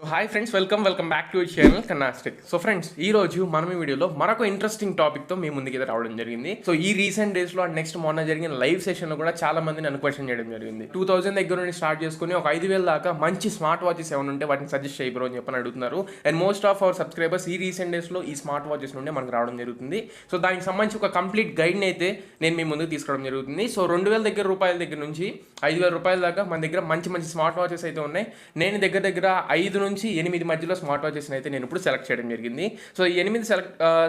Hi friends, welcome back to channel Kannastic. So friends, ఈ రోజు మనం ఈ వీడియోలో మరొక ఇంట్రెస్టింగ్ టాపిక్తో మీ ముందుకి రావడం జరిగింది. సో ఈ రీసెంట్ డేస్లో అండ్ నెక్స్ట్ మొన్న జరిగిన లైవ్ సెషన్లో కూడా చాలా మంది నన్ను క్వశ్చన్ చేయడం జరిగింది. 2000 దగ్గర నుండి స్టార్ట్ చేసుకుని ఒక 5000 దాకా మంచి స్మార్ట్ వాచెస్ ఏమైనా ఉంటే వాటిని సజెస్ట్ చేయబో అని చెప్పని అడుగుతున్నారు. And most of our subscribers ఈ రీసెంట్ డేస్లో ఈ స్మార్ట్ వాచెస్ నుండి మనకు రావడం జరుగుతుంది. సో దానికి సంబంధించి ఒక కంప్లీట్ గైడ్ని అయితే నేను మీ ముందుకు తీసుకోవడం జరుగుతుంది. సో 2000 రూపాయల దగ్గర నుంచి 5000 రూపాయల దాకా మన దగ్గర మంచి మంచి స్మార్ట్ వాచెస్ అయితే ఉన్నాయి. నేను దగ్గర 5 నుంచి 8 మధ్యలో స్మార్ట్ వాచెస్ని అయితే నేను ఇప్పుడు సెలెక్ట్ చేయడం జరిగింది. సో ఈ 8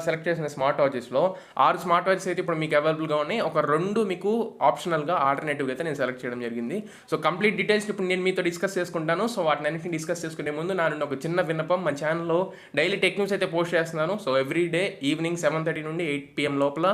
సెలెక్ట్ చేసిన స్మార్ట్ వాచెస్లో 6 స్మార్ట్ వాచెస్ అయితే ఇప్పుడు మీకు అవైలబుల్గా ఉన్నాయి. ఒక 2 మీకు ఆప్షనల్గా ఆల్టర్నేటివ్గా అయితే నేను సెలెక్ట్ చేయడం జరిగింది. సో కంప్లీట్ డీటెయిల్స్ ఇప్పుడు నేను మీతో డిస్కస్ చేసుకుంటాను. సో వాటిని అన్నింటిని డిస్కస్ చేసుకునే ముందు నా నుండి ఒక చిన్న విన్నపం, మన ఛానల్లో డైలీ టెక్ న్యూస్ అయితే పోస్ట్ చేస్తున్నాను. సో ఎవ్రీ డే ఈవినింగ్ 7:30 నుండి 8 PM లోపల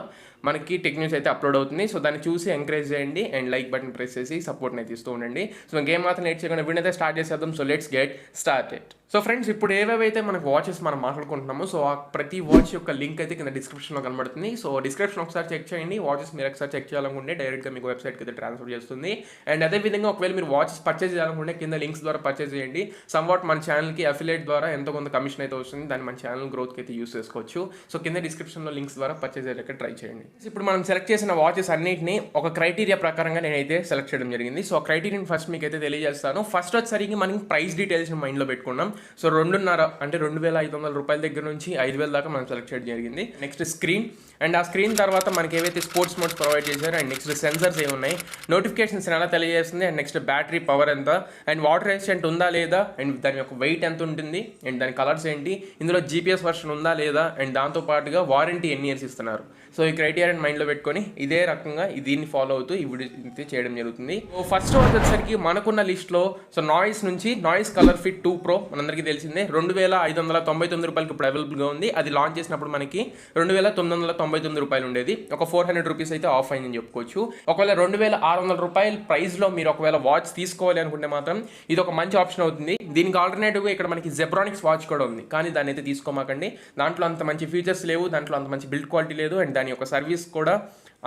మనకి టెక్ న్యూస్ అయితే అప్లోడ్ అవుతుంది. సో దాన్ని చూసి ఎంకరేజ్ చేయండి అండ్ లైక్ బటన్ ప్రెస్ చేసి సపోర్ట్ని అయితే ఇస్తూ ఉండండి. సో గేమ్ మాత్రం లేట్ చేయకుండా వీడియో అయితే స్టార్ట్ చేసేద్దాం. So let's get started. So friends, ఇప్పుడు ఏవేవైతే మనకు వాచెస్ మనం మాట్లాడుకుంటున్నామో సో ఆ ప్రతి వాచ్ యొక్క లింక్ అయితే కింద డిస్క్రిప్షన్లో కనబడుతుంది. సో డిస్క్రిప్షన్ ఒకసారి చెక్ చేయండి. వాచెస్ మీరు ఒకసారి చెక్ చేయాలనుకుంటే డైరెక్ట్గా మీకు వెబ్సైట్కి అయితే ట్రాన్స్ఫర్ చేస్తుంది. అండ్ అదేవిధంగా ఒకవేళ మీరు వాచెస్ పర్చేజ్ చేయాలనుకుంటే కింద లింక్స్ ద్వారా పర్చేజ్ చేయండి. సమ్వాట్ మన ఛానల్కి అఫిలియేట్ ద్వారా ఎంతో కొంత కమిషన్ అయితే వస్తుంది. దాన్ని మన ఛానల్ గ్రోత్కి అయితే యూస్ చేసుకోవచ్చు. సో కింద డిస్క్రిప్షన్లో లింక్స్ ద్వారా పర్చేజ్ అయ్యేలా ట్రై చేయండి. ఇప్పుడు మనం సెలెక్ట్ చేసిన వాచెస్ అన్నింటినీ ఒక క్రైటీరియా ప్రకారంగా నేనైతే సెలెక్ట్ చేయడం జరిగింది. సో క్రైటీరియాని ఫస్ట్ మీకు అయితే తెలియజేస్తాను. ఫస్ట్ వచ్చేసరికి మనం ప్రైస్ డీటెయిల్స్ మైండ్లో పెట్టుకున్నాం. సో 2.5 అంటే 2500 రూపాయల దగ్గర నుంచి 5000 దాకా మనం సెలెక్ట్ చేయడం జరిగింది. నెక్స్ట్ స్క్రీన్, అండ్ ఆ స్క్రీన్ తర్వాత మనకి ఏవైతే స్పోర్ట్స్ మోడ్స్ ప్రొవైడ్ చేశారు, అండ్ నెక్స్ట్ సెన్సర్స్ ఏమున్నాయి, నోటిఫికేషన్స్ ఎలా తెలియజేస్తుంది, అండ్ నెక్స్ట్ బ్యాటరీ పవర్ ఎంత, అండ్ వాటర్ రెసిస్టెంట్ ఉందా లేదా, అండ్ దాని యొక్క వెయిట్ ఎంత ఉంటుంది, అండ్ దాని కలర్స్ ఏంటి, ఇందులో జీపీఎస్ వర్షన్ ఉందా లేదా, అండ్ దాంతోపాటుగా వారంటీ ఎన్ని ఇయర్స్ ఇస్తున్నారు. సో ఈ క్రైటీరియాని మైండ్లో పెట్టుకొని ఇదే రకంగా దీన్ని ఫాలో అవుతూ ఈ వీడియో చేయడం జరుగుతుంది. సో ఫస్ట్ వచ్చేసరికి మనకున్న లిస్ట్లో సో నాయిస్ నుంచి నాయిస్ కలర్ ఫిట్ 2 Pro మనందరికీ తెలిసిందే 2599 రూపాయలకి ఇప్పుడు అవైలబుల్గా ఉంది. అది లాంచ్ చేసినప్పుడు మనకి 2999 రూపాయలు ఉండేది. ఒక 400 రూపీస్ అయితే ఆఫ్ అయిందని చెప్పుకోవచ్చు. ఒకవేళ 2600 రూపాయల ప్రైస్లో మీరు ఒకవేళ వాచ్ తీసుకోవాలి అనుకుంటే మాత్రం ఇది ఒక మంచి ఆప్షన్ అవుతుంది. దీనికి ఆల్టర్నేటివ్గా ఇక్కడ మనకి జెబ్రానిక్స్ వాచ్ కూడా ఉంది, కానీ దాన్ని అయితే తీసుకోమాకండి. దాంట్లో అంత మంచి ఫీచర్స్ లేవు, దాంట్లో అంత మంచి బిల్డ్ క్వాలిటీ లేదు, అండ్ దాని యొక్క సర్వీస్ కూడా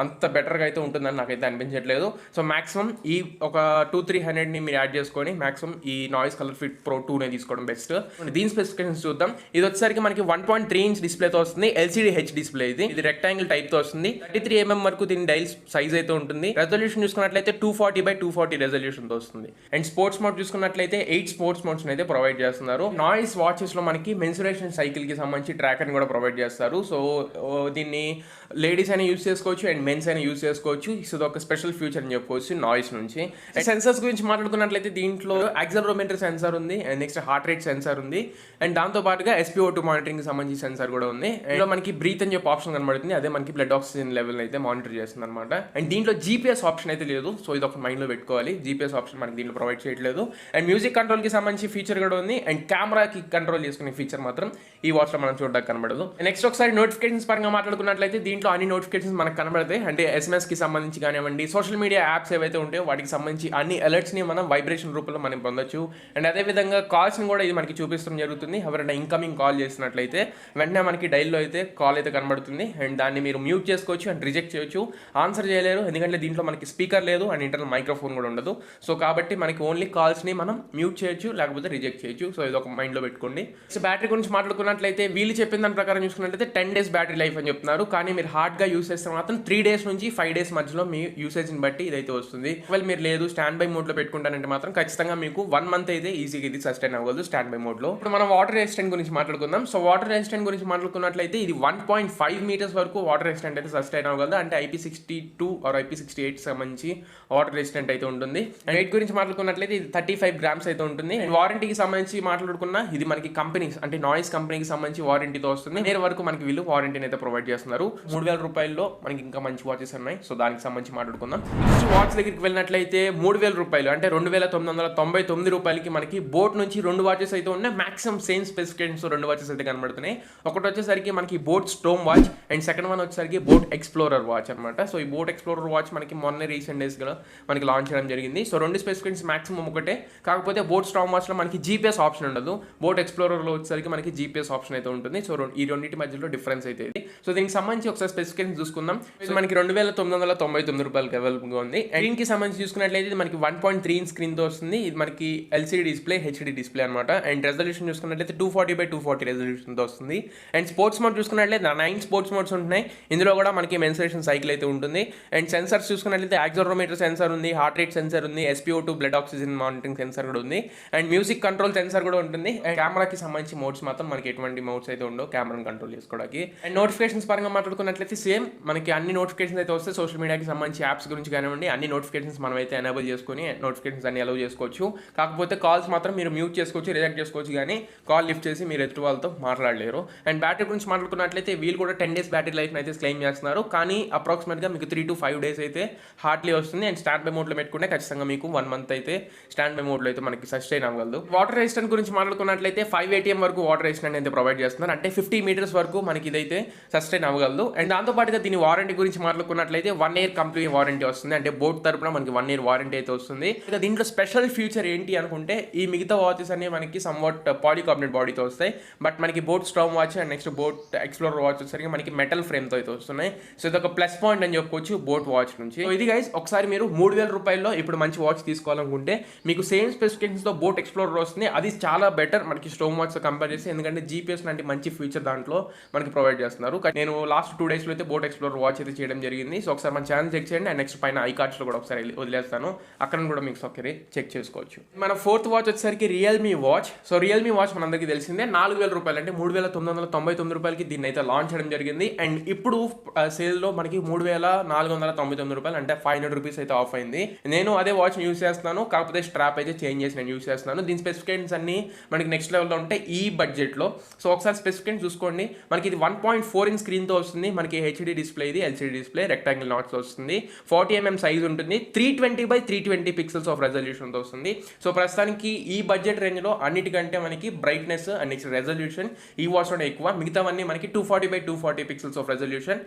అంత బెటర్గా అయితే ఉంటుందని నాకైతే అనిపించట్లేదు. సో మాక్సిమం ఈ ఒక 200-300ని మీరు యాడ్ చేసుకొని మాక్సిమం ఈ నాయిస్ కలర్ ఫిట్ Pro 2నే తీసుకోవడం బెస్ట్. దీని స్పెసిఫికేషన్స్ చూద్దాం. ఇది వచ్చేసరికి మనకి 1.3 ఇంచ్ డిస్ప్లేతో వస్తుంది. LCD H డిస్ప్లే ఇది రెక్టాంగిల్ టైప్తో వస్తుంది. 33 mm వరకు దీని డైల్ సైజ్ అయితే ఉంటుంది. రెజల్యూషన్ చూసుకున్నట్లయితే 240x240 రెజల్యూషన్తో వస్తుంది. అండ్ స్పోర్ట్స్ మోడ్ చూసుకున్నట్లయితే 8 స్పోర్ట్స్ మోడ్స్ అయితే ప్రొవైడ్ చేస్తున్నారు. నాయిస్ వాచెస్లో మనకి మెన్సురేషన్ సైకిల్కి సంబంధించి ట్రాకర్ని కూడా ప్రొవైడ్ చేస్తారు. సో దీన్ని లేడీస్ అయినా యూస్ చేసుకోవచ్చు అండ్ మెన్స్ అయినా యూస్ చేసుకోవచ్చు. సో ఒక స్పెషల్ ఫ్యూచర్ అని చెప్పుకోవచ్చు నాయిస్ నుంచి. సెన్సర్స్ గురించి మాట్లాడుకున్నట్లయితే దీంట్లో యాక్సిలరోమీటర్ సెన్సార్ ఉంది, and next heart rate censor ఉంది, అండ్ దాంతో పాటుగా SpO2 మానిటరింగ్ సంబంధించి సెన్సార్ కూడా ఉంది. అండ్ మనకి బ్రీత్ అని చెప్పి ఆప్షన్ కనబడుతుంది, అదే మనకి బ్లడ్ ఆక్సిజన్ లెవెల్ అయితే మానిటర్ చేస్తుంది అనమాట. అండ్ దీంట్లో GPS ఆప్షన్ అయితే లేదు. సో ఇది ఒక మైండ్లో పెట్టుకోవాలి. GPS ఆప్షన్ మనకి దీంట్లో ప్రొవైడ్ చేయట్లేదు. అండ్ మ్యూజిక్ కంట్రోల్కి సంబంధించి ఫీచర్ కూడా ఉంది, అండ్ కెమెరాకి కంట్రోల్ చేసుకునే ఫీచర్ మాత్రం ఈ వాచ్లో మనం చూడడానికి కనబడదు. నెక్స్ట్ ఒకసారి నోటిఫికేషన్స్ పరంగా మాట్లాడుకున్నట్లయితే దీంట్లో అన్ని నోటిఫికేషన్స్ మనకు కనబడతాయి. అంటే SMS కి సంబంధించి కానివ్వండి, సోషల్ మీడియా యాప్స్ ఏవైతే ఉంటాయో వాటికి సంబంధించి అన్ని అలర్ట్స్ని మనం వైబ్రేషన్ రూపంలో మనం పొందొచ్చు. అండ్ అదేవిధంగా కాల్స్ని కూడా ఇది మనకి చూపిస్తడం జరుగుతుంది. ఎవరైనా ఇన్కమింగ్ కాల్ చేసినట్లయితే వెంటనే మనకి డైల్లో అయితే కాల్ అయితే కనబడుతుంది, అండ్ దాన్ని మీరు మ్యూట్ చేసుకోవచ్చు అండ్ రిజెక్ట్ చేయొచ్చు. ఆన్సర్ చేయలేరు, ఎందుకంటే దీంట్లో మనకి స్పీకర్ లేదు అండ్ ఇంటర్నల్ మైక్రోఫోన్ కూడా ఉండదు. సో కాబట్టి మనకి ఓన్లీ కాల్స్ని మనం మ్యూట్ చేయొచ్చు, లేకపోతే రిజెక్ట్ చేయొచ్చు. సో ఇది ఒక మైండ్లో పెట్టుకోండి. సో బ్యాటరీ గురించి మాట్లాడుకున్నట్లయితే వీళ్ళు చెప్పిన దాని ప్రకారం చూసుకున్నట్లయితే 10 days బ్యాటరీ లైఫ్ అని చెప్తున్నారు. కానీ మీరు హార్డ్గా యూస్ చేస్తే మాత్రం 3 days నుంచి 5 days మధ్యలో మీ యూసేజ్ని బట్టి ఇదైతే వస్తుంది. ఒకవేళ మీరు లేదు స్టాండ్ బై మోడ్లో పెట్టుకుంటానంటే మాత్రం ఖచ్చితంగా మీకు 1 month అయితే ఈజీగా ఇది సస్టైన్ అవ్వదు స్టాండ్ బై మోడ్లో. ఇప్పుడు మనం వాటర్ రెసిస్టెంట్ గురించి మాట్లాడుకుందాం. సో వాటర్ రెసిస్టెంట్ గురించి మాట్లాడుకున్నట్లయితే ఇది 1.5 meters వరకు వాటర్ రెసిస్టెంట్ అయితే సస్టైన్ అవ్వగలదు. అంటే IP62 ఆర్ IP68 సంబంధించి వాటర్ రెసిస్టెంట్ అయితే ఉంటుంది. అండ్ వెయిట్ గురించి మాట్లాడుకున్నట్లయితే ఇది 35 grams అయితే ఉంటుంది. అండ్ వారంటీకి సంబంధించి మాట్లాడుకున్నా ఇది మనకి కంపెనీస్ అంటే నాయిస్ కంపెనీకి సంబంధించి వారంటీతో వస్తుంది. నేరు వరకు మనకి వీళ్ళు వారంటీని అయితే ప్రొవైడ్ చేస్తున్నారు. 3000 రూపాయల్లో మనకి ఇంకా మంచి వాచెస్ ఉన్నాయి. సో దానికి సంబంధించి మాట్లాడుకుందాం. నెక్స్ట్ వాచ్ దగ్గరికి వెళ్ళినట్లయితే 3000 రూపాయలు అంటే 2999 రూపాయలకి మనకి బోట్ నుంచి 2 వాచెస్ అయితే ఉన్నాయి. మాక్సిమం సేమ్ స్పెసిఫికేషన్స్ 2 వాచెస్ అయితే కనబడుతున్నాయి. ఒకటి వచ్చేసరికి మనకి boat storm watch, and second one వచ్చేసరికి బోట్ ఎక్స్ప్లోరర్ వాచ్ అనమాట. సో ఈ బోట్ ఎక్స్ప్లోరర్ వాచ్ మనకి మొన్న రీసెంట్ డేస్ గా మనకి లాంచ్ చేయడం జరిగింది. సో 2 స్పెసిఫికేషన్స్ మాక్సిమం ఒకటే, కాకపోతే బోట్ స్టోమ్ వాచ్లో మనకి GPS ఆప్షన్ ఉండదు. బోట్ ఎక్స్ప్లోరర్లో వచ్చేసరికి మనకి GPS ఆప్షన్ అయితే ఉంటుంది. సో ఈ రెండింటి మధ్యలో డిఫరెన్స్ అయితే ఇది. సో దీనికి సంబంధించి ఒకసారి స్పెసిఫికేషన్ చూసుకుందాం. సో మనకి 2,999 రూపాయలకి అవైలబుల్గా ఉంది. స్క్రీన్కి సంబంధించి చూసుకున్నట్లయితే ఇది మనకి 1.3 ఇంచ్ స్క్రీన్తో వస్తుంది. ఇది మనకి ఎల్సీడీ డిస్ప్లే, హెచ్డీ డిస్ప్లే అనమాట. అండ్ రెజల్యూషన్ చూసుకున్నట్లయితే 240x240 రెజల్యూషన్తో వస్తుంది. అండ్ స్పోర్ట్స్ మోడ్ చూసుకున్నట్లయితే 9 స్పోర్ట్స్ మోడ్స్ ఉంటున్నాయి. ఇందులో కూడా మనకి మెన్సురేషన్ సైకిల్ అయితే ఉంటుంది. అండ్ సెన్సర్స్ చూసుకున్నట్లయితే యాక్సిలరోమీటర్ సెన్సర్ ఉంది, హార్ట్ రేట్ సెన్సర్ ఉంది, SpO2 blood oxygen monitoring sensor కూడా ఉంది. అండ్ మ్యూజిక్ కంట్రోల్ సెన్సర్ కూడా ఉంటుంది. అండ్ కెమెరాకి సంబంధించి మోడ్స్ మాత్రం మనకి ఎటువంటి మోడ్స్ అయితే ఉండవు కెమెరాని కంట్రోల్ చేసుకోవడానికి. అండ్ నోటిఫికేషన్స్ పరంగా మాట్లాడుకున్నట్లయితే సేమ్ మనకి అన్ని నోటిఫికేషన్స్ అయితే వస్తే సోషల్ మీడియాకి సంబంధించి యాప్స్ గురించి కానివ్వండి అన్ని నోటిఫికేషన్స్ మనం అయితే ఎనేబుల్ చేసుకొని నోటిఫికేషన్స్ అన్ని అలౌ చేసుకోవచ్చు. కాకపోతే కాల్స్ మాత్రం మీరు మ్యూట్ చేసుకోవచ్చు, రిజెక్ట్ చేసుకోవచ్చు, కానీ కాల్ లిఫ్ట్ చేసి మీరు ఎదుటి వాళ్ళతో మాట్లాడలేరు. అండ్ బ్యాటరీ గురించి మాట్లాడుకున్నట్లయితే వీళ్ళు కూడా 10 days బ్యాటరీ లైఫ్ అయితే క్లెయిమ్ చేస్తున్నారు. కానీ అప్రాక్సిమేట్గా మీకు 3 to 5 days అయితే హార్డ్లీ వస్తుంది. అండ్ స్టాండ్ బై మోడ్లో పెట్టుకుంటే ఖచ్చితంగా మీకు 1 month అయితే స్టాండ్ బై మోడ్లో అయితే మనకి సస్టైన్ అవ్వగలదు. వాటర్ రెసిస్టెంట్ గురించి మాట్లాడుకున్నట్లయితే 5 ATM వరకు వాటర్ రెసిస్టెంట్ అయితే ప్రొవైడ్ చేస్తున్నారు. అంటే 50 meters వరకు మనకి ఇదైతే సస్టైన్ అవ్వగలదు. అండ్ దాంతోపాటుగా దీని వారంటీ గురించి మాట్లాడుకున్నట్లయితే 1 year కంప్లీట్ వారంటీ వస్తుంది. అంటే బోట్ తరపున మనకి 1 year వారంటీ అయితే వస్తుంది. ఇక దీంట్లో స్పెషల్ ఫీచర్ ఏంటి అనుకుంటే ఈ మిగతా వాచెస్ అన్ని మనకి సమ్వాట్ పాలికార్బోనేట్ బాడీతో వస్తాయి. బట్ మనకి boat Storm watch and next boat explorer watch వచ్చేసరికి మనకి మెటల్ ఫ్రేమ్తో అయితే వస్తున్నాయి. సో ఇది ఒక ప్లస్ పాయింట్ అని చెప్పుకోవచ్చు బోట్ వాచ్ నుంచి. సో ఇది గైస్ ఒకసారి మీరు 3,000 రూపాయల్లో ఇప్పుడు మంచి వాచ్ తీసుకోవాలనుకుంటే మీకు సేమ్ స్పెసిఫికేషన్స్తో బోట్ ఎక్స్ప్లోరర్ వస్తుంది. అది చాలా బెటర్ మనకి స్టోమ్ వాచ్తో కంపేర్ చేసి, ఎందుకంటే GPS లాంటి మంచి ఫీచర్ దాంట్లో మనకి ప్రొవైడ్ చేస్తున్నారు. నేను లాస్ట్ 2 days అయితే బోట్ ఎక్స్ప్లోరర్ వాచ్ అయితే చేయడం జరిగింది. సో ఒకసారి మన ఛానల్ చెక్ చేయండి. అండ్ నెక్స్ట్ పైన ఐకార్డ్స్లో కూడా ఒకసారి వదిలేస్తాను, అక్కడ కూడా మీకు ఒకసారి చెక్ చేసుకోవచ్చు. మన 4th వాచ్ వచ్చేసరికి Realme watch. So Realme watch మనందరికీ తెలిసిందే 4,000 రూపాయలు అంటే 3,999 రూపాయలకి దీన్ని అయితే లాంచ్ చేయడం జరిగింది. అండ్ ఇప్పుడు సేల్లో మనకి 3,499 రూపాయలు అంటే 500 రూపీస్ అయితే ఆఫ్ అయింది. నేను అదే వాచ్ యూస్ చేస్తున్నాను, కాకపోతే స్ట్రాప్ అయితే చేంజ్ చేసి నేను యూస్ చేస్తున్నాను. దీని స్పెసిఫికేషన్స్ అన్ని మనకి నెక్స్ట్ లెవెల్లో ఉంటాయి ఈ బడ్జెట్లో. సో ఒకసారి స్పెసిఫికేషన్ చూసుకోండి. మనకి ఇది 1.4 ఇంచ్ స్క్రీన్తో వస్తుంది. మనకి హెచ్డీ డిస్ప్లే, ఇది ఎల్సీడీ డిస్ప్లే, రెక్టాంగిల్ నాట్స్తో వస్తుంది. 40mm సైజ్ ఉంటుంది. 320x320 పిక్సెల్స్ ఆఫ్ రెజల్యూషన్తో వస్తుంది. సో ప్రస్తుతానికి ఈ బడ్జెట్ రేంజ్లో అన్నిటికంటే మనకి బ్రైట్నెస్ అండ్ నెక్స్ట్ రెజల్యూషన్ ఈ వాచ్లోనే ఎక్కువ. మిగతావన్నీ మనకి 240x240 పిక్సెల్స్ ఆఫ్ రెజల్యూషన్.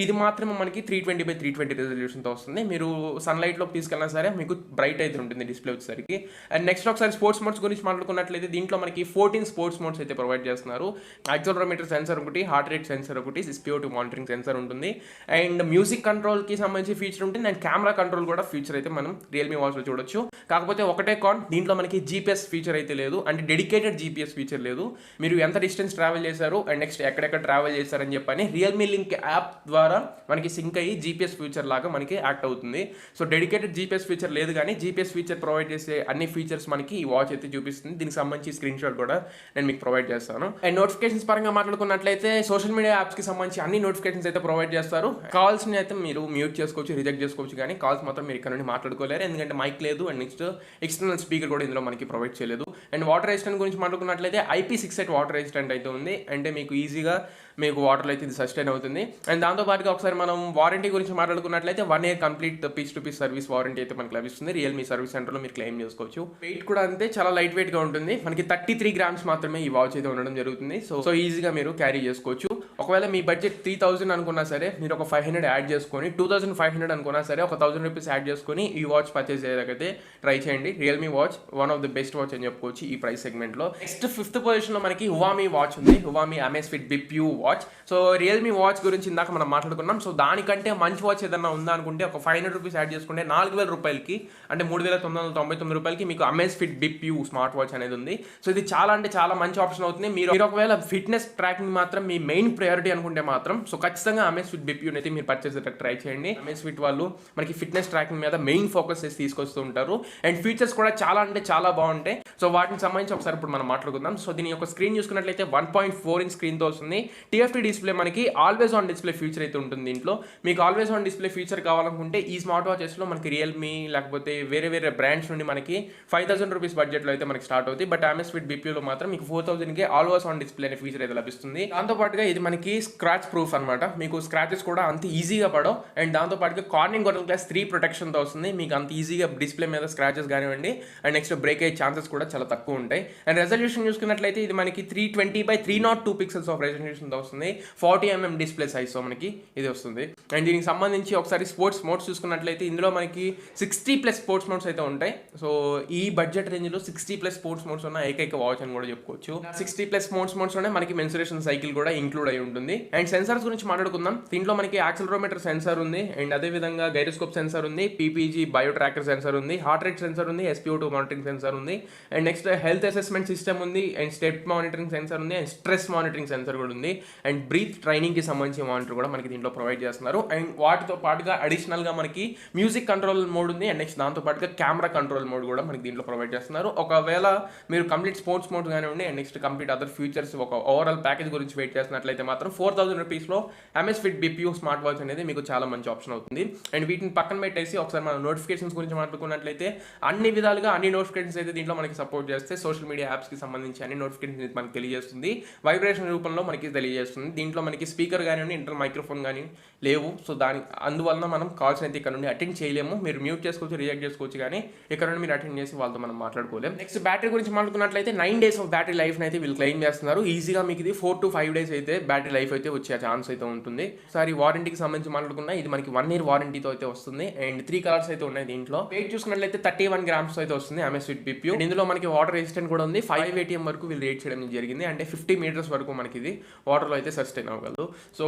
ఇది మాత్రమే మనకి 320x320 రెజల్యూషన్తో వస్తుంది. మీరు సన్లైట్లోకి తీసుకెళ్ళినా సరే మీకు బ్రైట్ అయితే ఉంటుంది డిస్ప్లే వచ్చేసరికి. అండ్ నెక్స్ట్ ఒకసారి స్పోర్ట్స్ మోడ్స్ గురించి మాట్లాడుకున్నట్లయితే దీంట్లో మనకి 14 స్పోర్ట్స్ మోడ్స్ అయితే ప్రొవైడ్ చేస్తున్నారు. యాక్సిలరోమీటర్ సెన్సర్ ఒకటి, హార్ట్ రేట్ సెన్సర్ ఒకటి, SpO2 మానిటరింగ్ సెన్సర్ ఉంటుంది. అండ్ మ్యూజిక్ కంట్రోల్కి సంబంధించి ఫీచర్ ఉంటుంది. అండ్ కెమెరా కంట్రోల్ కూడా ఫీచర్ అయితే మనం రియల్మీ వాచ్లో చూడొచ్చు. కాకపోతే ఒకటే దీంట్లో మనకి GPS ఫీచర్ అయితే లేదు. అంటే డెడికేటెడ్ GPS ఫీచర్ లేదు. మీరు ఎంత డిస్టెన్స్ ట్రావెల్ చేశారు అండ్ నెక్స్ట్ ఎక్కడెక్కడ ట్రావెల్ చేశారని చెప్పని రియల్మీ లింక్ యాప్ ద్వారా మనకి సింక్ అయ్యి GPS ఫీచర్ లాగా మనకి యాక్ట్ అవుతుంది. సో డెడికేటెడ్ GPS ఫీచర్ లేదు, కానీ GPS ఫీచర్ ప్రొవైడ్ చేసే అన్ని ఫీచర్స్ మనకి ఈ వాచ్ అయితే చూపిస్తుంది. దీనికి సంబంధించి స్క్రీన్ షాట్ కూడా నేను మీకు ప్రొవైడ్ చేస్తాను. అండ్ నోటిఫికేషన్స్ పరంగా మాట్లాడుకున్నట్లయితే సోషల్ మీడియా యాప్స్కి సంబంధించి అన్ని నోటిఫికేషన్స్ అయితే ప్రొవైడ్ చేస్తారు. కాల్స్ని అయితే మీరు మ్యూట్ చేసుకోవచ్చు, రిజెక్ట్ చేసుకోవచ్చు, కానీ కాల్స్ మాత్రం మీరు ఇక్కడ నుండి మాట్లాడుకోలేరు, ఎందుకంటే మైక్ లేదు. అండ్ నెక్స్ట్ ఎక్స్టర్నల్ స్పీకర్ కూడా ఇందులో మనకి ప్రొవైడ్ చేయలేదు. అండ్ వాటర్ రెసిస్టెంట్ గురించి మాట్లాడుకున్నట్లయితే IP68 వాటర్ రెసిస్టెంట్ అయితే ఉంది. అంటే మీకు ఈజీగా మీకు వాటర్లో అయితే ఇది సస్టైన్ అవుతుంది. అండ్ దాంతోపాటుగా ఒకసారి మనం వారంటీ గురించి మాట్లాడుకున్నట్లయితే 1 year complete piece to piece service warranty అయితే మనకు లభిస్తుంది. రియల్మీ సర్వీస్ సెంటర్లో మీరు క్లెయిమ్ చేసుకోవచ్చు. వెయిట్ కూడా అంతే, చాలా లైట్ వెయిట్గా ఉంటుంది. మనకి 33 grams మాత్రమే ఈ వాచ్ అయితే ఉండడం జరుగుతుంది. సో ఈజీగా మీరు క్యారీ చేసుకోవచ్చు. ఒకవేళ మీ బడ్జెట్ 3,000 అనుకున్నా సరే మీరు ఒక 500 యాడ్ చేసుకొని 2,500 అనుకున్నా సరే ఒక 1,000 రూపీస్ యాడ్ చేసుకొని ఈ వాచ్ పర్చేస్ చేయడానికి ట్రై చేయండి. Realme watch one of the best watch అని చెప్పుకోవచ్చు ఈ ప్రైస్ సెగ్మెంట్లో. నెక్స్ట్ 5th పొజిషన్లో మనకి హువామీ వాచ్ ఉంది. హువామీ అమేజ్ఫిట్ బిప్యూ వాచ్. సో రియల్మీ వాచ్ గురించి ఇందాక మనం మాట్లాడుకున్నాం. సో దానికంటే మంచి వాచ్ ఏదన్నా ఉందా అనుకుంటే ఒక 500 రూపీస్ యాడ్ చేసుకుంటే 4,000 రూపాయలకి అంటే 3,999 రూపాయలకి మీకు అమేజ్ఫిట్ బిప్యూ స్మార్ట్ వాచ్ అనేది ఉంది. సో ఇది చాలా అంటే చాలా మంచి ఆప్షన్ అవుతుంది. మీరు ఒకవేళ ఫిట్నెస్ ట్రాకింగ్ మాత్రం మీ మెయిన్ ప్రయారిటీ అనుకుంటే మాత్రం సో ఖచ్చితంగా అమేజ్ఫిట్ బిప్యూని అయితే మీరు పర్చేస్ ట్రై చేయండి. అమేజ్ఫిట్ వాళ్ళు మనకి ఫిట్నెస్ ట్రాకింగ్ మీద మెయిన్ ఫోకస్ చేసి తీసుకొస్తూ ఉంటారు. అండ్ ఫీచర్స్ కూడా చాలా అంటే చాలా బాగుంటాయి. సో వాటికి సంబంధించి ఒకసారి ఇప్పుడు మనం మాట్లాడుకుందాం. సో దీని యొక్క స్క్రీన్ చూసుకున్నట్లయితే 1.4 ఇంచ్ స్క్రీన్తో వస్తుంది. TFT డిస్ప్లే మనకి ఆల్వేస్ ఆన్ డిస్ప్లే ఫీచర్ అయితే ఉంటుంది. దీంట్లో మీకు ఆల్వేస్ ఆన్ డిస్ప్లే ఫీచర్ కావాలనుకుంటే ఈ స్మార్ట్ వాచెస్లో మనకి రియల్మీ లేకపోతే వేరే వేరే బ్రాండ్స్ నుండి మనకి 5,000 రూపీస్ బడ్జెట్లో అయితే మనకి స్టార్ట్ అవుతుంది. బట్ అమేజ్ఫిట్ బిప్యూలో మాత్రం మీకు 4,000కే ఆల్వేస్ ఆన్ డిస్ప్లే అనే ఫీచర్ అయితే లభిస్తుంది. దాంతోపాటుగా ఇది మనకి స్క్రాచ్ ప్రూఫ్ అనమాట. మీకు స్క్రాచెస్ కూడా అంత ఈజీగా పడవు. అండ్ దాంతోపాటుగా కార్నింగ్ గొడవల్ క్లాస్ 3 ప్రొటెక్షన్తో వస్తుంది. మీకు అంత ఈజీగా డిస్ప్లే మీద స్క్రాచెస్ కానివ్వండి అండ్ నెక్స్ట్ బ్రేక్ అయ్యే ఛాన్సెస్ కూడా చాలా తక్కువ ఉంటాయి. అండ్ రెజల్యూషన్ చూసుకున్నట్లయితే ఇది మనకి 320x302 పిక్సెల్స్ ఆఫ్ రెజల్యూషన్తో వస్తుంది. 40mm డిస్ప్లే సైజ్తో మనకి ఇది వస్తుంది. అండ్ దీనికి సంబంధించి ఒకసారి స్పోర్ట్స్ మోడ్స్ చూసుకున్నట్లయితే ఇందులో మనకి 60+ స్పోర్ట్స్ మోడ్స్ అయితే ఉంటాయి. సో ఈ బడ్జెట్ రేంజ్లో 60+ స్పోర్ట్స్ మోడ్స్ ఉన్న ఏకైక వాచ్ అని కూడా చెప్పుకోవచ్చు. 60+ స్పోర్ట్స్ మోడ్స్లోనే మనకి మెన్సురేషన్ సైకిల్ కూడా ఇంక్లూడ్ అయి ఉంటుంది. అండ్ సెన్సార్స్ గురించి మాట్లాడుకుందాం. దీంట్లో మనకి యాక్సిలరోమీటర్ సెన్సార్ ఉంది, అండ్ అదేవిధంగా గైరోస్కోప్ సెన్సార్ ఉంది, పీపీజీ బయో ట్రాకర్ సెన్సార్ ఉంది, హార్ట్ రేట్ సెన్సార్ ఉంది, SpO2 మానిటరింగ్ సెన్సార్ ఉంది, and next health assessment system ఉంది, అండ్ స్టెప్ మానిటరింగ్ సెన్సార్ ఉంది, అండ్ స్ట్రెస్ మానిటరింగ్ సెన్సార్ కూడా ఉంది, అండ్ బ్రీత్ ట్రైనింగ్కి సంబంధించిన మానిటర్ కూడా మనకి దీంట్లో ప్రొవైడ్ చేస్తున్నారు. అండ్ వాటితో పాటుగా అడిషనల్గా మనకి మ్యూజిక్ కంట్రోల్ మోడ్ ఉంది, అండ్ నెక్స్ట్ దాంతో పాటుగా కెమెరా కంట్రోల్ మోడ్ కూడా మనకి దీంట్లో ప్రొవైడ్ చేస్తున్నారు. ఒకవేళ మీరు కంప్లీట్ స్పోర్ట్స్ మోడ్ కానివ్వండి and next complete other features ఒక ఓవరాల్ ప్యాకేజ్ గురించి వెయిట్ చేస్తున్నట్లయితే మాత్రం 4000 రూపీస్లో Amazfit BPU స్మార్ట్ వాచ్ అనేది మీకు చాలా మంచి ఆప్షన్ అవుతుంది. అండ్ వీటిని పక్కన పెట్టేసి ఒకసారి మనం నోటిఫికేషన్స్ గురించి మాట్లాడుకున్నట్లయితే అన్ని విధాలుగా అన్ని నోటిఫికేషన్స్ అయితే దీంట్లో మనకి సపోర్ట్ చేస్తే సోషల్ మీడియా యాప్స్కి సంబంధించి అన్ని నోటిఫికేషన్స్ మనకి తెలియజేస్తుంది, వైబ్రేషన్ రూపంలో మనకి తెలియజేస్తుంది. దీంట్లో మనకి స్పీకర్ కానివ్వండి ఇంటర్ మైక్రోఫోన్ కానీ లేవు. సో అందువలన మనం కాల్స్ అయితే ఇక్కడ నుండి అటెండ్ చేయలేము. మీరు మ్యూట్ చేసుకోవచ్చు, రిజెక్ట్ చేసుకోవచ్చు, కానీ ఇక్కడ నుండి మీరు అటెండ్ చేసి వాళ్ళతో మనం మాట్లాడుకోలేము. నెక్స్ట్ బ్యాటరీ గురించి మాట్లాడుకున్నట్లయితే 9 days ఆఫ్ బ్యాటరీ లైఫ్ అయితే వీళ్ళు క్లెయిమ్ చేస్తున్నారు. ఈజీగా మీకు ఇది 4 to 5 days అయితే బ్యాటరీ లైఫ్ అయితే వచ్చే ఛాన్స్ అయితే ఉంటుంది. ఒకసారి వారంటీకి సంబంధించి మాట్లాడుకున్నా ఇది మనకి 1 year వారంటీతో అయితే వస్తుంది. అండ్ 3 కలర్స్ అయితే ఉన్నాయి. దీంట్లో వెయిట్ చూసుకున్నట్లయితే 31 grams అయితే వస్తుంది Amazfit BPU. ఇందులో మనకి వాటర్ రెసిస్టెంట్ కూడా ఉంది. 5 ATM వరకు వీళ్ళు రేట్ చేయడం జరిగింది. అంటే 50 meters వరకు మనకి ఇది వాటర్లో అయితే సస్టైన్ అవ్వగలదు. సో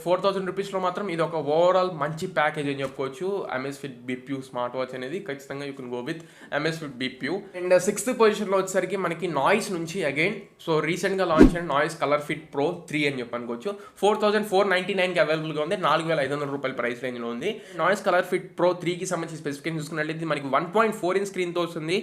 4000 రూపీస్లో మాత్రం ఇది ఒక ఓవరాల్ మంచి ప్యాకేజ్ అని చెప్పుకోవచ్చు. Amazfit BPU స్మార్ట్ వాచ్ అనేది ఖచ్చితంగా you can go with Amazfit BPU. And 6th పొజిషన్లో వచ్చేసరికి మనకి నాయిస్ నుంచి అగైన్ సో రీసెంట్గా లాంచ్ అయిన నాయిస్ కలర్ ఫిట్ Pro 3 అని చెప్పి అనుకోవచ్చు. 4499కి అవైలబుల్గా ఉంది. 4500 రూపాయల ప్రైస్ రేంజ్లో ఉంది. నాయిస్ కలర్ ఫిట్ Pro 3కి సంబంధించి స్పెసిఫికేషన్ చూసుకున్నట్లయితే మనకి 1.4 inch స్క్రీన్తో వస్తుంది.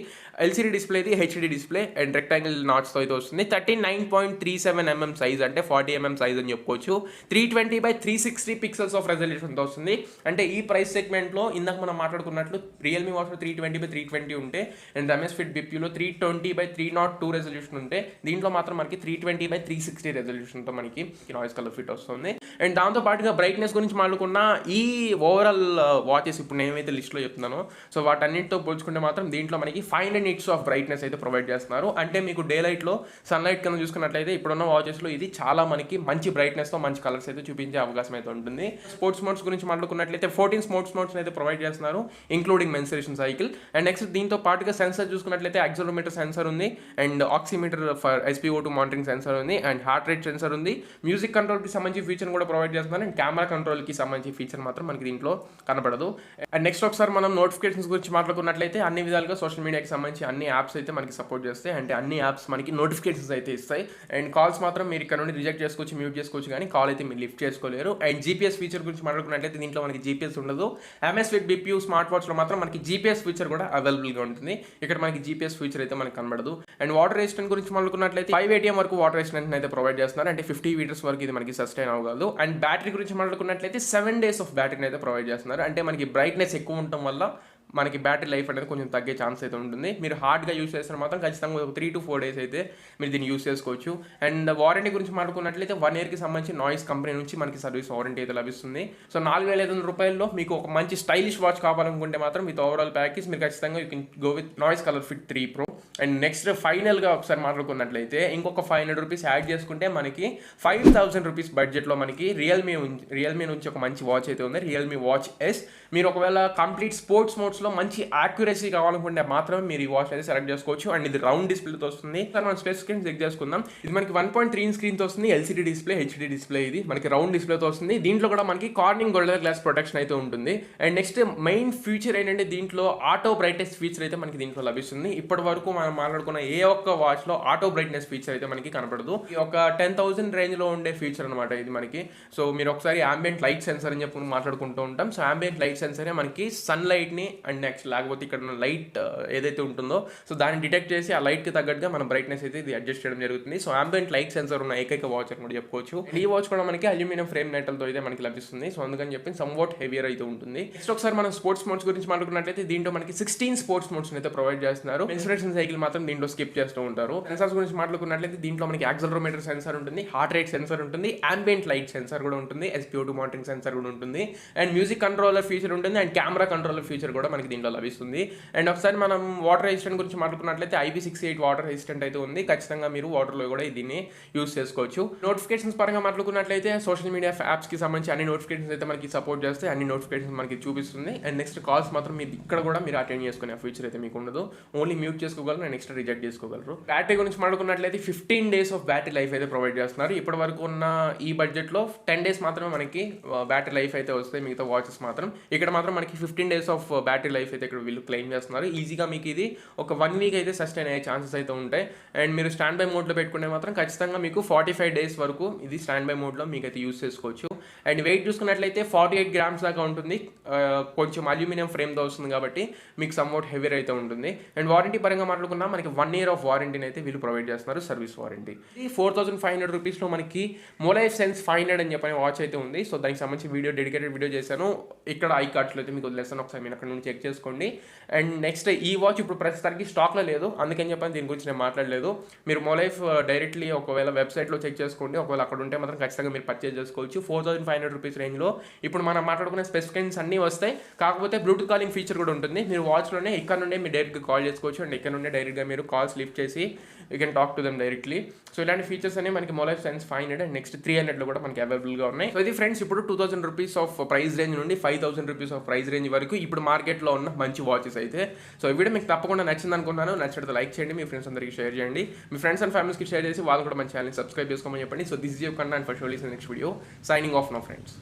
LCD display, HD display and rectangle నాట్స్తో అయితే వస్తుంది. 39.37 mm సైజ్ అంటే 40 mm సైజ్ అని చెప్పుకోవచ్చు. 320x360 పిక్సెల్స్ ఆఫ్ రెజల్యూషన్తో వస్తుంది. అంటే ఈ ప్రైస్ సెగ్మెంట్లో ఇందాక మనం మాట్లాడుకున్నట్లు రియల్మీ వాచ్లో 320x320 ఉంటే అండ్ Amazfit BPUలో 320x302 రెజల్యూషన్ ఉంటే దీంట్లో మాత్రం మనకి 320x360 రెజల్యూషన్తో మనకి నాయిస్ కలర్ ఫిట్ వస్తుంది. అండ్ దాంతో పాటుగా బ్రైట్నెస్ గురించి మాట్లాడుకున్న ఈ ఓవరాల్ వాచెస్ ఇప్పుడు నేనైతే లిస్ట్లో చెప్తున్నాను. సో వాటన్నిటితో పోల్చుకుంటే మాత్రం దీంట్లో మనకి 500 nits ఆఫ్ బ్రైట్నెస్ అయితే ప్రొవైడ్ చేస్తున్నారు. అంటే మీకు డే లైట్లో సన్లైట్ కన్నా చూసుకున్నట్లయితే ఇప్పుడున్న వాచెస్లో ఇది చాలా మనకి మంచి బ్రైట్నెస్తో మంచి కలర్స్ అయితే చూపించే అవకాశం అయితే ఉంటుంది. స్పోర్ట్స్ మోడ్స్ గురించి మాట్లాడుకున్నట్లయితే 14 స్పోర్ట్స్ మోడ్స్ అయితే ప్రొవైడ్ చేస్తున్నారు, including menstruation cycle. And next దీంతో పాటుగా సెన్సర్ చూసుకున్నట్లయితే యాక్సిలరోమీటర్ సెన్సర్ ఉంది, and oximeter for SpO2 monitoring sensor ఉంది, అండ్ హార్ట్ రేట్ సెన్సర్ ఉంది. మ్యూజిక్ కంట్రోల్కి సంబంధించి ఫీచర్ కూడా ప్రొవైడ్ చేస్తున్నారు. అండ్ కెమెరా కంట్రోల్కి సంబంధించి ఫీచర్ మాత్రం మనకి దీంట్లో కనపడదు. అండ్ నెక్స్ట్ ఒకసారి మనం నోటిఫికేషన్స్ గురించి మాట్లాడుకున్నట్లయితే అన్ని విధాలుగా సోషల్ మీడియాకి సంబంధించి అన్ని యాప్స్ అయితే మనకి సపోర్ట్ చేస్తాయి. అంటే అన్ని యాప్స్ మనకి నోటిఫికేషన్స్ అయితే ఇస్తాయి. అండ్ కాల్స్ మాత్రం మీరు ఇక్కడ నుండి రిజెక్ట్ చేసుకోవచ్చు, మ్యూట్ చేసుకోవచ్చు, కానీ కాల్ అయితే మీరు లిఫ్ట్ చేసుకోలేరు. అండ్ GPS ఫీచర్ గురించి మాట్లాడుకున్నట్లయితే దీంట్లో మనకి GPS ఉండదు. Amazfit BPU స్మార్ట్ వాచ్లో మాత్రం మనకి GPS ఫీచర్ కూడా అవైలబుల్గా ఉంటుంది. ఇక్కడ మనకి GPS ఫీచర్ అయితే మనకి కనబడదు. అండ్ వాటర్ రెసిస్టెంట్ గురించి మాట్లాడుకున్నట్లయితే 5 ATM వరకు వాటర్ రెసిస్టెంట్ అయితే ప్రొవైడ్ చేస్తున్నారు. అంటే 50 meters వరకు ఇది మనకి సస్టైన్ అవ్వగలదు. అండ్ బ్యాటరీ గురించి మాట్లాడుకున్నట్లయితే 7 days ఆఫ్ బ్యాటరీని అయితే ప్రొవైడ్ చేస్తున్నారు. అంటే మనకి బ్రైట్నెస్ ఎక్కువ ఉండటం వల్ల మనకి బ్యాటరీ లైఫ్ అనేది కొంచెం తగ్గే ఛాన్స్ అయితే ఉంటుంది. మీరు హార్డ్గా యూస్ చేస్తే మాత్రం ఖచ్చితంగా 3 to 4 days అయితే మీరు దీన్ని యూస్ చేసుకోవచ్చు. అండ్ వారంటీ గురించి మాట్లాడుకున్నట్లయితే 1 yearకి సంబంధించి నాయిస్ కంపెనీ నుంచి మనకి సర్వీస్ వారంటీ అయితే లభిస్తుంది. సో 4500 రూపాయల్లో మీకు ఒక మంచి స్టైలిష్ వాచ్ కావాలనుకుంటే మాత్రం విత్ ఓవరాల్ ప్యాకేజ్ మీరు ఖచ్చితంగా you can go with noise colour fit 3 Pro. And next ఫైనల్గా ఒకసారి మాట్లాడుకున్నట్లయితే ఇంకొక 500 రూపీస్ యాడ్ చేసుకుంటే మనకి 5000 రూపీస్ బడ్జెట్లో మనకి రియల్మీ నుంచి ఒక మంచి వాచ్ అయితే ఉంది, రియల్మీ వాచ్ S. మీరు ఒకవేళ కంప్లీట్ స్పోర్ట్స్ మోడ్స్లో మంచి యాక్యురసీ కావాలనుకుంటే మాత్రమే మీరు ఈ వాచ్ అయితే సెలెక్ట్ చేసుకోవచ్చు. అండ్ ఇది రౌండ్ డిస్ప్లేతో వస్తుంది. సార్ మనం స్పెసిఫికేషన్ చెక్ చేసుకుందాం. ఇది మనకి 1.3 inch స్క్రీన్తో వస్తుంది, LCD డిస్ప్లే, HD డిస్ప్లే, ఇది మనకి రౌండ్ డిస్ప్లేతో వస్తుంది. దీంట్లో కూడా మనకి కార్నింగ్ గోల్డెన్ గ్లాస్ ప్రొటెక్షన్ అయితే ఉంటుంది. అండ్ నెక్స్ట్ మెయిన్ ఫీచర్ ఏంటంటే దీంట్లో ఆటో బ్రైట్నెస్ ఫీచర్ అయితే మనకి దీంట్లో లభిస్తుంది. ఇప్పటి వరకు మనం మాట్లాడుకున్న ఏ ఒక్క వాచ్లో ఆటో బ్రైట్నెస్ ఫీచర్ అయితే మనకి కనపడదు. ఒక 10,000 రేంజ్లో ఉండే ఫీచర్ అనమాట ఇది మనకి. సో మీరు ఒకసారి ambient లైట్ సెన్సర్ అని చెప్పి మాట్లాడుకుంటూ ఉంటాం. సో ambient లైట్ సెన్సరే మనకి సన్ లైట్ని అండ్ నెక్స్ట్ లేకపోతే ఇక్కడ ఉన్న లైట్ ఏదైతే ఉంటుందో సో దాన్ని డిటెక్ట్ చేసి ఆ లైట్కి తగ్గట్టుగా మన బ్రైట్నెస్ అయితే ఇది అడ్జస్ట్ చేయడం జరుగుతుంది. సో ambient లైట్ సెన్సర్ ఉన్న ఏకైక వాచ్ అని కూడా చెప్పుకోవచ్చు. ఈ వాచ్ కూడా మనకి అల్యూమినియం ఫ్రేమ్ మెటల్తో అయితే మనకి లభిస్తుంది. సో అందుకని చెప్పి సమ్వాట్ హెవియర్ అయితే ఉంటుంది. నెక్స్ట్ ఒకసారి మనం స్పోర్ట్స్ మోడ్స్ గురించి మాట్లాడుకున్నట్లయితే దీంట్లో మనకి 16 స్పోర్ట్స్ మోడ్స్ అయితే ప్రొవైడ్ చేస్తున్నారు. మెన్సురేషన్ సైకిల్ మాత్రం దీంట్లో స్కిప్ చేస్తూ ఉంటారు. సెన్సార్స్ గురించి మాట్లాడుకున్నట్లయితే దీంట్లో మనకి యాక్సిలరోమీటర్ సెన్సార్ ఉంటుంది, హార్ట్ రేట్ సెన్సార్ ఉంటుంది, ambient లైట్ సెన్సార్ కూడా ఉంటుంది, SpO2 మానిటరింగ్ సెన్సార్ కూడా ఉంటుంది, అండ్ మ్యూజిక్ కంట్రోలర్ ఫీచర్ ఉంటుంది, అండ్ కెమెరా కంట్రోలర్ ఫీచర్ కూడా మనకి దీంట్లో లభిస్తుంది. అండ్ ఒకసారి మనం వాటర్ రెసిస్టెంట్ గురించి మాట్లాడుకున్నట్లయితే IP68 వాటర్ రెసిస్టెంట్ అయితే ఉంది. ఖచ్చితంగా మీరు వాటర్లో కూడా దీన్ని యూస్ చేసుకోవచ్చు. నోటిఫికేషన్స్ పరంగా మాట్లాడుకున్నట్లయితే సోషల్ మీడియా యాప్స్కి సంబంధించి అన్ని నోటిఫికేషన్స్ అయితే మనకి సపోర్ట్ చేస్తే అన్ని నోటిఫికేషన్స్ మనకి చూపిస్తుంది. అండ్ నెక్స్ట్ కాల్స్ మాత్రం మీరు ఇక్కడ కూడా మీరు అటెండ్ చేసుకునే ఫీచర్ అయితే మీకు ఉండదు. ఓన్లీ మ్యూట్ చేసుకో చేసుకోగలరు, నెక్స్ట్ రిజెక్ట్ చేసుకోగలరు. బ్యాటరీ గురించి మాట్లాడుకున్నట్లయితే 15 days ఆఫ్ బ్యాటరీ లైఫ్ అయితే ప్రొవైడ్ చేస్తున్నారు. ఇప్పటి వరకు ఉన్న ఈ బడ్జెట్లో 10 days మాత్రమే మనకి బ్యాటరీ లైఫ్ అయితే వస్తాయి, మిగతా వాచెస్ మాత్రం. ఇక్కడ మాత్రం మనకి 15 days ఆఫ్ బ్యాటరీ లైఫ్ అయితే ఇక్కడ వీళ్ళు క్లెయిమ్ చేస్తున్నారు. ఈజీగా మీకు ఇది ఒక 1 week అయితే సస్టైన్ అయ్యే ఛాన్సెస్ అయితే ఉంటాయి. అండ్ మీరు స్టాండ్ బై మోడ్లో పెట్టుకుంటే మాత్రం ఖచ్చితంగా మీకు 45 days వరకు ఇది స్టాండ్ బై మోడ్లో మీకు అయితే యూస్ చేసుకోవచ్చు. అండ్ వెయిట్ చూసుకున్నట్లయితే 48 grams దాకా ఉంటుంది. కొంచెం అల్యూమినియం ఫ్రేమ్తో వస్తుంది కాబట్టి మీకు సమ్వాట్ హెవీ అయితే ఉంటుంది. అండ్ వారంటీ పరంగా మాట్లాడుకున్నా మనకి 1 year ఆఫ్ వారంటీని అయితే వీళ్ళు ప్రొవైడ్ చేస్తున్నారు, సర్వీస్ వారంటీ. ఇది 4500 రూపీస్లో మనకి మొలైఫ్ సెన్స్ 500 అని చెప్పని వాచ్ అయితే ఉంది. సో దానికి సంబంధించి డెడికేటెడ్ వీడియో చేశాను, ఇక్కడ ఐ కార్డ్స్లో అయితే మీకు వదిలేస్తాను, ఒకసారి మీరు అక్కడ నుండి చెక్ చేసుకోండి. అండ్ నెక్స్ట్ ఈ వాచ్ ఇప్పుడు ప్రస్తుతానికి స్టాక్లో లేదు, అందుకని చెప్పని దీని గురించి నేను మాట్లాడలేదు. మీరు మొలైఫ్ డైరెక్ట్లీ ఒకవేళ వెబ్సైట్లో చెక్ చేసుకోండి, ఒకవేళ అక్కడ ఉంటే మాత్రం ఖచ్చితంగా మీరు పర్చేజ్ చేసుకోవచ్చు. 4500 రూపీస్ రేంజ్లో ఇప్పుడు మనం మాట్లాడుకునే స్పెసిఫికేషన్స్ అన్నీ వస్తాయి. కాకపోతే బ్లూటూత్ కాలింగ్ ఫీచర్ కూడా ఉంటుంది. మీరు వాచ్లోనే ఇక్కడ నుండే మీరు డైరెక్ట్గా కాల్ చేసుకోవచ్చు. అండ్ ఇక్కడ నుండే డైరెక్ట్గా మీరు కాల్స్ లిఫ్ట్ చేసి you can talk to them directly. So ఇలాంటి ఫీచర్స్ అనేవి మనకి మొలైఫ్ సెన్స్ 500 అండ్ నెక్స్ట్ 300లో కూడా మనకి అవైలబుల్గా ఉన్నాయి. సో ఇది ఫ్రెండ్స్ ఇప్పుడు 2000 రూపీస్ ఆఫ్ ప్రైస్ రేంజ్ నుండి 5000 రూపీస్ ఆఫ్ ప్రైస్ రేంజ్ వరకు ఇప్పుడు మార్కెట్లో ఉన్న మంచి వాచెస్ అయితే. సో ఈ వీడియో మీకు తప్పకుండా నచ్చింది అనుకున్నాను. నచ్చితే లైక్ చేయండి, మీ ఫ్రెండ్స్ అందరికీ షేర్ చేయండి, మీ ఫ్రెండ్స్ అండ్ ఫ్యామిలీస్కి షేర్ చేసి వాళ్ళు కూడా మన ఛానల్ని సబ్స్క్రైబ్ చేసుకోమని చెప్పండి. So this is your Kanna and for sure listen next video. Signing off now friends.